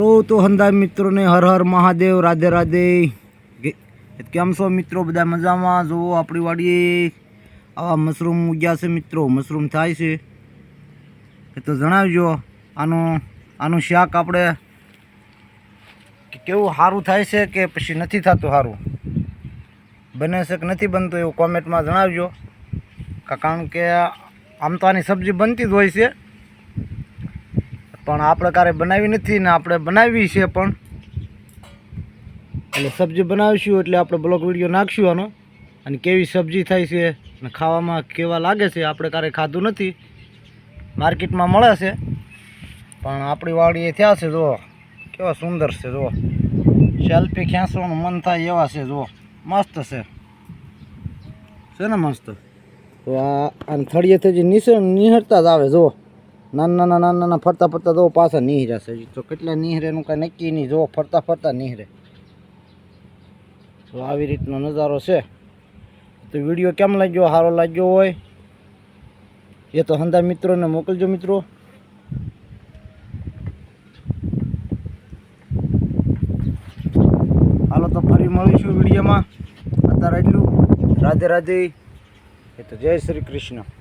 તો હંદા મિત્રોને હર હર મહાદેવ, રાધે રાધે। કેમ છો મિત્રો? બધા મજામાં? જુઓ આપણી વાડીએ આવા મશરૂમ ઉગ્યા છે મિત્રો, મશરૂમ થાય છે એ તો જણાવજો। આનું શાક આપણે કેવું સારું થાય છે કે પછી નથી થતું સારું, બને છે કે નથી બનતું એવું કોમેન્ટમાં જણાવજો। કારણ કે આમ તો આની સબ્જી બનતી જ હોય છે, પણ આપણે ક્યારે બનાવી નથી ને આપણે બનાવી છે પણ, એટલે સબ્જી બનાવીશું એટલે આપણે બ્લોગ વિડીયો નાખશું આનો, અને કેવી સબ્જી થાય છે અને ખાવામાં કેવા લાગે છે। આપણે ક્યારે ખાધું નથી, માર્કેટમાં મળે છે, પણ આપણી વાડીએ થયા છે। જુઓ કેવા સુંદર છે, જુઓ સેલ્ફી ખેંચવાનું મન થાય એવા છે। જુઓ મસ્ત છે ને મસ્ત। તો આ થળિયેથી જે નિહરતા જ આવે। જુઓ નાના નાના ફરતા ફરતા જો પાછા નીહર્યા છે, તો કેટલા નીહરે એનું કાંઈ નક્કી નહીં। જો ફરતા ફરતા નીહરે, તો આવી રીતનો નજારો છે। તો વિડીયો કેમ લાગ્યો? સારો લાગ્યો હોય એ તો હંધા મિત્રોને મોકલજો મિત્રો। હાલો તો ફરી મળીશું વિડીયોમાં। અત્યારે એટલું, રાધે રાધે, એ તો જય શ્રી કૃષ્ણ।